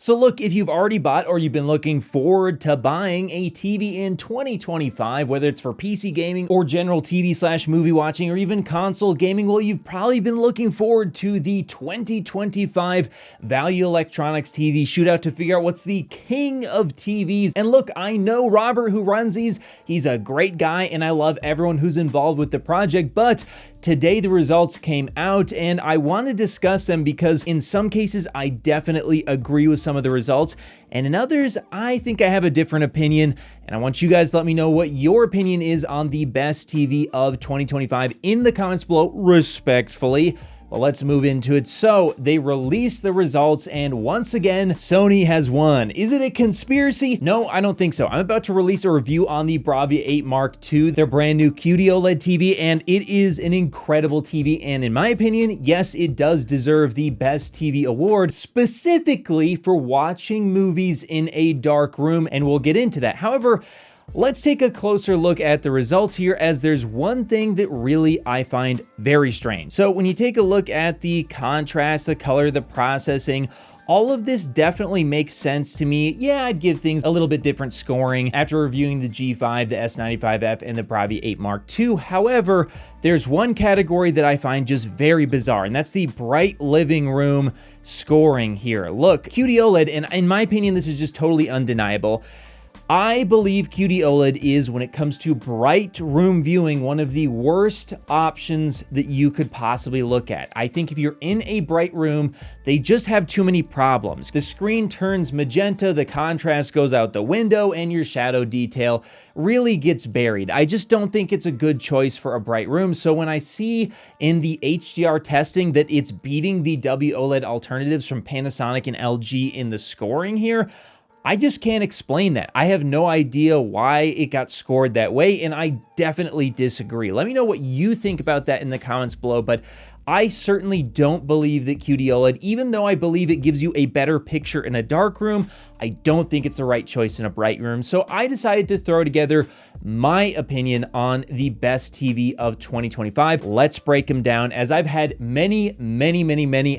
So look, if you've already bought or you've been looking forward to buying a TV in 2025, whether it's for PC gaming or general TV/movie watching or even console gaming, well, you've probably been looking forward to the 2025 Value Electronics TV Shootout to figure out what's the king of TVs. And look, I know Robert who runs these. He's a great guy and I love everyone who's involved with the project, but today the results came out and I want to discuss them because in some cases I definitely agree with some of the results, and in others I think I have a different opinion, and I want you guys to let me know what your opinion is on the best TV of 2025 in the comments below, respectfully. Well, let's move into it. So they released the results and once again, Sony has won. Is it a conspiracy? No, I don't think so. I'm about to release a review on the Bravia 8 Mark II, their brand new QD-OLED TV, and it is an incredible TV. And in my opinion, yes, it does deserve the best TV award, specifically for watching movies in a dark room. And we'll get into that. However, let's take a closer look at the results here, as there's one thing that really I find very strange. So when you take a look at the contrast, the color, the processing, all of this definitely makes sense to me. Yeah, I'd give things a little bit different scoring after reviewing the G5, the S95F, and the Bravia 8 Mark II. However, there's one category that I find just very bizarre, and that's the bright living room scoring here. Look, QD-OLED, and in my opinion, this is just totally undeniable. I believe QD-OLED is, when it comes to bright room viewing, one of the worst options that you could possibly look at. I think if you're in a bright room, they just have too many problems. The screen turns magenta, the contrast goes out the window, and your shadow detail really gets buried. I just don't think it's a good choice for a bright room. So when I see in the HDR testing that it's beating the W-OLED alternatives from Panasonic and LG in the scoring here, I just can't explain that. I have no idea why it got scored that way, and I definitely disagree. Let me know what you think about that in the comments below, but I certainly don't believe that QD-OLED, even though I believe it gives you a better picture in a dark room, I don't think it's the right choice in a bright room. So I decided to throw together my opinion on the best TV of 2025. Let's break them down, as I've had many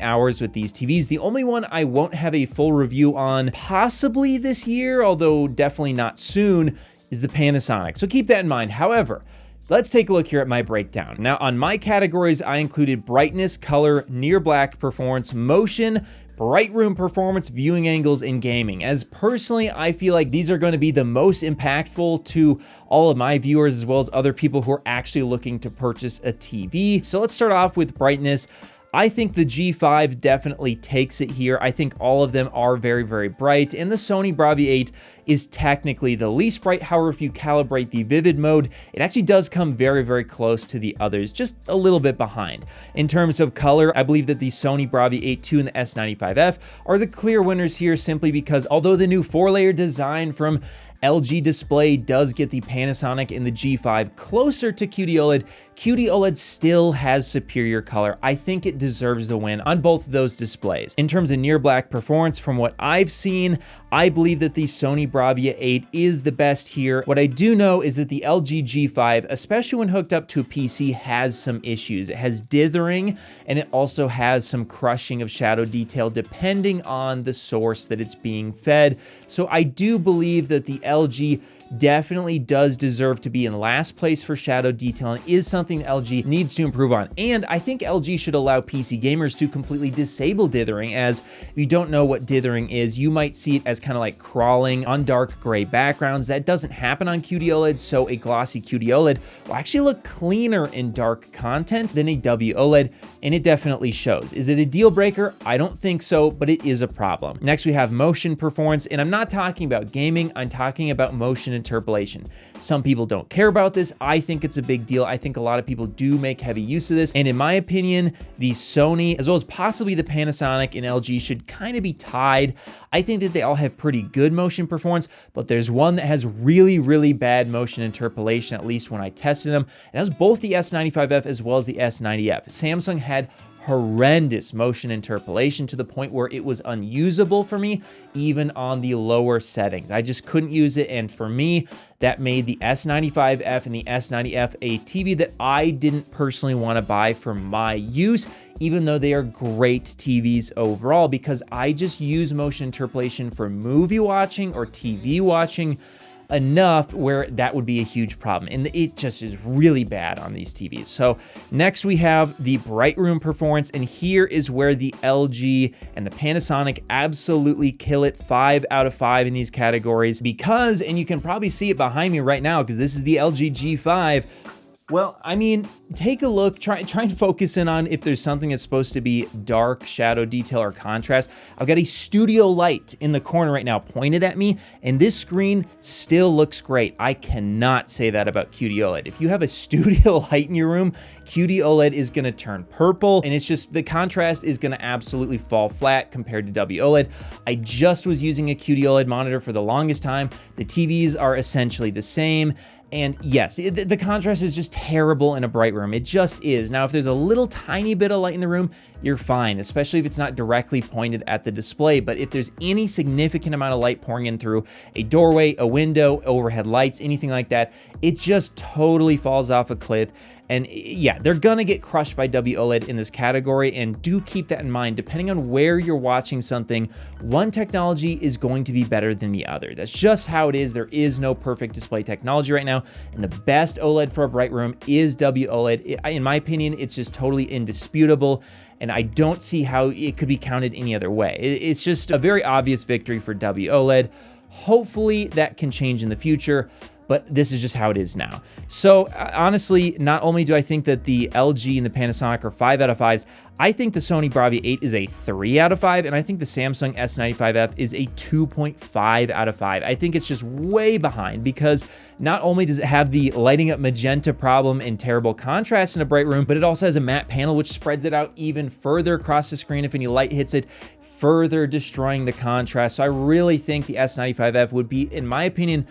hours with these TVs. The only one I won't have a full review on, possibly this year, although definitely not soon, is the Panasonic. So keep that in mind. However, let's take a look here at my breakdown. Now, on my categories, I included brightness, color, near black performance, motion, bright room performance, viewing angles, and gaming. As personally, I feel like these are going to be the most impactful to all of my viewers, as well as other people who are actually looking to purchase a TV. So let's start off with brightness. I think the G5 definitely takes it here. I think all of them are very bright, and the Sony Bravia 8 is technically the least bright. However, if you calibrate the vivid mode, it actually does come very close to the others, just a little bit behind. In terms of color, I believe that the Sony Bravia 8 II and the S95F are the clear winners here, simply because although the new 4-layer design from LG Display does get the Panasonic and the G5 closer to QD-OLED, QD-OLED still has superior color. I think it deserves the win on both of those displays. In terms of near black performance, from what I've seen, I believe that the Sony Bravia 8 is the best here. What I do know is that the LG G5, especially when hooked up to a PC, has some issues. It has dithering, and it also has some crushing of shadow detail depending on the source that it's being fed. So I do believe that the LG definitely does deserve to be in last place for shadow detail, and is something LG needs to improve on. And I think LG should allow PC gamers to completely disable dithering, as if you don't know what dithering is, you might see it as kind of like crawling on dark gray backgrounds. That doesn't happen on QD-OLED, so a glossy QD-OLED will actually look cleaner in dark content than a W-OLED, and it definitely shows. Is it a deal breaker? I don't think so, but it is a problem. Next, we have motion performance, and I'm not talking about gaming, I'm talking about motion interpolation. Some people don't care about this. I think it's a big deal. I think a lot of people do make heavy use of this, and in my opinion, the Sony, as well as possibly the Panasonic and LG, should kind of be tied. I think that they all have pretty good motion performance, but there's one that has really bad motion interpolation, at least when I tested them, and that was both the S95F as well as the S90F. Samsung had horrendous motion interpolation to the point where it was unusable for me, even on the lower settings. I just couldn't use it, and for me, that made the S95F and the S90F a TV that I didn't personally want to buy for my use, even though they are great TVs overall, because I just use motion interpolation for movie watching or TV watching enough where that would be a huge problem, and it just is really bad on these TVs. So next we have the bright room performance, and here is where the LG and the Panasonic absolutely kill it. 5 out of 5 in these categories because, and you can probably see it behind me right now because this is the LG G5. Well, I mean, take a look, try and focus in on if there's something that's supposed to be dark, shadow, detail, or contrast. I've got a studio light in the corner right now pointed at me, and this screen still looks great. I cannot say that about QD-OLED. If you have a studio light in your room, QD-OLED is gonna turn purple, and it's just, the contrast is gonna absolutely fall flat compared to W-OLED. I just was using a QD-OLED monitor for the longest time. The TVs are essentially the same. And yes, the contrast is just terrible in a bright room. It just is. Now, if there's a little tiny bit of light in the room, you're fine, especially if it's not directly pointed at the display. But if there's any significant amount of light pouring in through a doorway, a window, overhead lights, anything like that, it just totally falls off a cliff. And yeah, they're gonna get crushed by W-OLED in this category, and do keep that in mind. Depending on where you're watching something, one technology is going to be better than the other. That's just how it is. There is no perfect display technology right now, and the best OLED for a bright room is W-OLED. In my opinion, it's just totally indisputable, and I don't see how it could be counted any other way. It's just a very obvious victory for W-OLED. Hopefully that can change in the future, but this is just how it is now. So honestly, not only do I think that the LG and the Panasonic are 5 out of 5s, I think the Sony Bravia 8 is a 3 out of 5, and I think the Samsung S95F is a 2.5 out of 5. I think it's just way behind because not only does it have the lighting up magenta problem and terrible contrast in a bright room, but it also has a matte panel which spreads it out even further across the screen if any light hits it, further destroying the contrast. So I really think the S95F would be, in my opinion,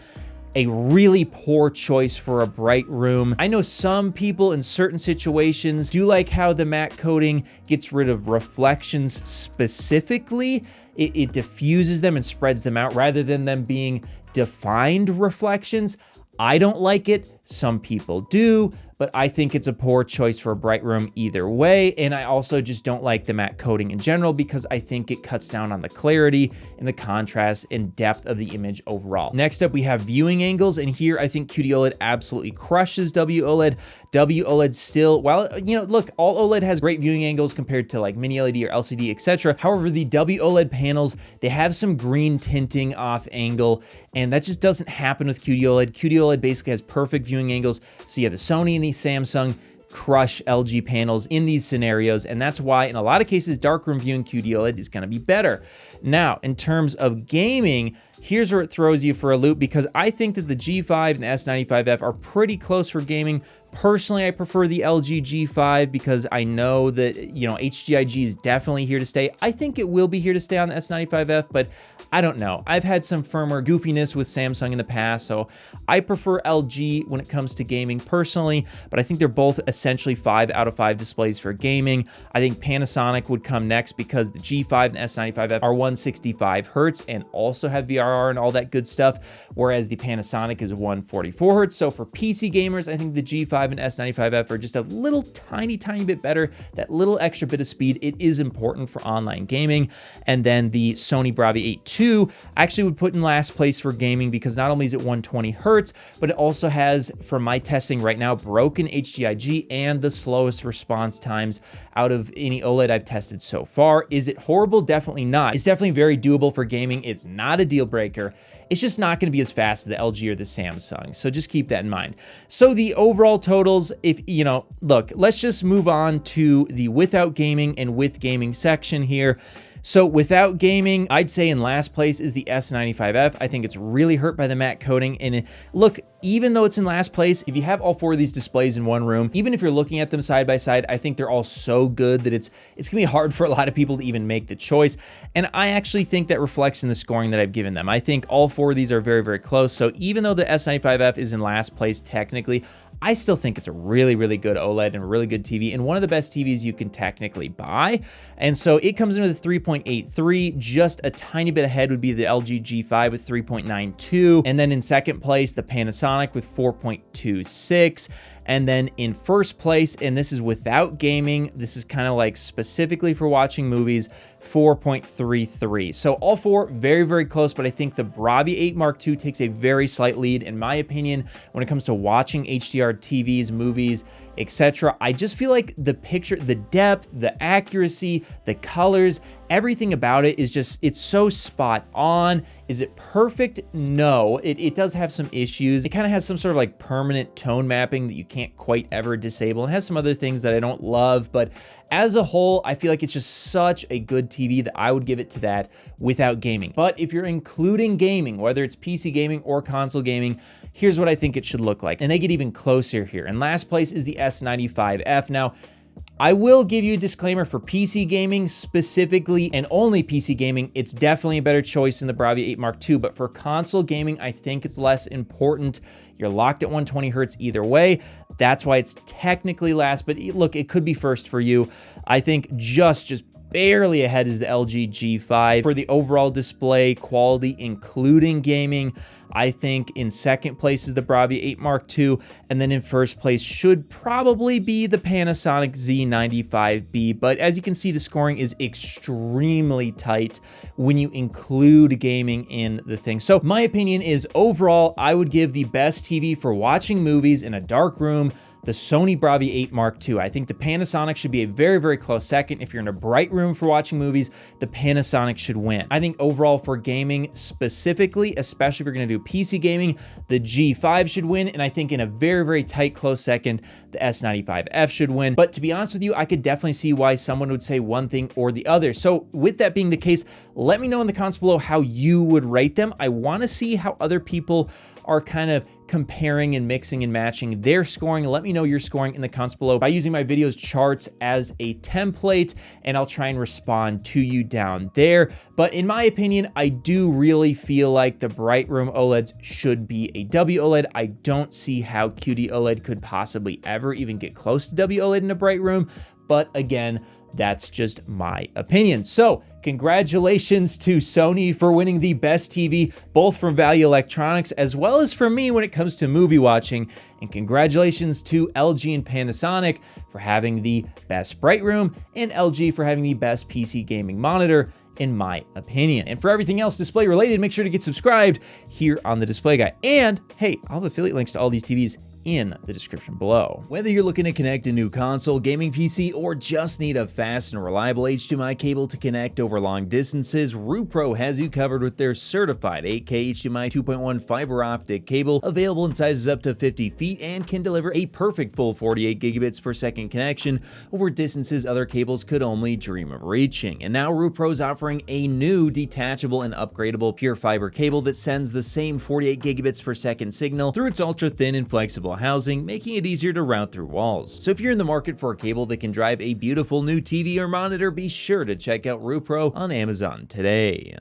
a really poor choice for a bright room. I know some people in certain situations do like how the matte coating gets rid of reflections specifically. It diffuses them and spreads them out rather than them being defined reflections. I don't like it. Some people do, but I think it's a poor choice for a bright room either way. And I also just don't like the matte coating in general because I think it cuts down on the clarity and the contrast and depth of the image overall. Next up, we have viewing angles. And here I think QD-OLED absolutely crushes W-OLED. W-OLED still, while, you know, look, all OLED has great viewing angles compared to like mini LED or LCD, etc. However, the W-OLED panels, they have some green tinting off angle, and that just doesn't happen with QD-OLED. QD-OLED basically has perfect viewing angles. So yeah, the Sony and the Samsung crush LG panels in these scenarios, and that's why in a lot of cases darkroom viewing QD-OLED is going to be better. Now, in terms of gaming, here's where it throws you for a loop because I think that the G5 and the S95F are pretty close for gaming. Personally, I prefer the LG G5 because I know that, you know, HDIG is definitely here to stay. I think it will be here to stay on the S95F, but I don't know. I've had some firmware goofiness with Samsung in the past, so I prefer LG when it comes to gaming personally, but I think they're both essentially 5 out of 5 displays for gaming. I think Panasonic would come next because the G5 and S95F are 165 Hertz and also have VRR and all that good stuff, whereas the Panasonic is 144 Hertz. So for PC gamers, I think the G5 and S95F are just a little tiny bit better. That little extra bit of speed, it is important for online gaming. And then the Sony Bravia 8 II actually would put in last place for gaming because not only is it 120 Hertz, but it also has, from my testing right now, broken HDIG and the slowest response times out of any OLED I've tested so far. Is it horrible? Definitely not. It's definitely very doable for gaming. It's not a deal breaker. It's just not going to be as fast as the LG or the Samsung. So just keep that in mind. So the overall totals, if you know, look, let's just move on to the without gaming and with gaming section here. So without gaming, I'd say in last place is the S95F. I think it's really hurt by the matte coating. And look, even though it's in last place, if you have all 4 of these displays in one room, even if you're looking at them side by side, I think they're all so good that it's gonna be hard for a lot of people to even make the choice. And I actually think that reflects in the scoring that I've given them. I think all 4 of these are very, very close. So even though the S95F is in last place technically, I still think it's a really, really good OLED and a really good TV, and one of the best TVs you can technically buy. And so it comes in with a 3.83, just a tiny bit ahead would be the LG G5 with 3.92, and then in second place, the Panasonic with 4.26, and then in first place, and this is without gaming, this is kind of like specifically for watching movies, 4.33. So all four very, very close, but I think the Bravia 8 Mark II takes a very slight lead, in my opinion, when it comes to watching HDR TVs, movies, etc. I just feel like the picture, the depth, the accuracy, the colors, everything about it is just, it's so spot on. Is it perfect? No, it does have some issues. It kind of has some sort of like permanent tone mapping that you can't quite ever disable. It has some other things that I don't love, but as a whole, I feel like it's just such a good TV that I would give it to that without gaming. But if you're including gaming, whether it's PC gaming or console gaming, here's what I think it should look like. And they get even closer here. In last place is the S95F. Now, I will give you a disclaimer for PC gaming specifically, and only PC gaming, it's definitely a better choice than the Bravia 8 Mark II, but for console gaming, I think it's less important. You're locked at 120 Hertz either way. That's why it's technically last, but look, it could be first for you. I think just barely ahead is the LG G5. For the overall display quality, including gaming, I think in second place is the Bravia 8 Mark II, and then in first place should probably be the Panasonic Z95B, but as you can see, the scoring is extremely tight when you include gaming in the thing. So my opinion is overall, I would give the best TV for watching movies in a dark room the Sony Bravia 8 Mark II. I think the Panasonic should be a very, very close second. If you're in a bright room for watching movies, the Panasonic should win. I think overall for gaming specifically, especially if you're gonna do PC gaming, the G5 should win. And I think in a very, very tight close second, the S95F should win. But to be honest with you, I could definitely see why someone would say one thing or the other. So with that being the case, let me know in the comments below how you would rate them. I wanna see how other people are kind of comparing and mixing and matching their scoring. Let me know your scoring in the comments below by using my videos charts as a template, and I'll try and respond to you down there. But in my opinion, I do really feel like the bright room OLEDs should be a W-OLED. I don't see how QD-OLED could possibly ever even get close to W-OLED in a bright room, but again, that's just my opinion. So congratulations to Sony for winning the best TV, both from Value Electronics as well as for me when it comes to movie watching. And congratulations to LG and Panasonic for having the best bright room, and LG for having the best PC gaming monitor, in my opinion. And for everything else display related, make sure to get subscribed here on The Display Guy. And hey, I'll have affiliate links to all these TVs in the description below. Whether you're looking to connect a new console, gaming PC, or just need a fast and reliable HDMI cable to connect over long distances, Rupro has you covered with their certified 8K HDMI 2.1 fiber optic cable, available in sizes up to 50 feet and can deliver a perfect full 48 gigabits per second connection over distances other cables could only dream of reaching. And now Rupro's offering a new detachable and upgradable pure fiber cable that sends the same 48 gigabits per second signal through its ultra thin and flexible housing, making it easier to route through walls. So if you're in the market for a cable that can drive a beautiful new TV or monitor, be sure to check out Rupro on Amazon today.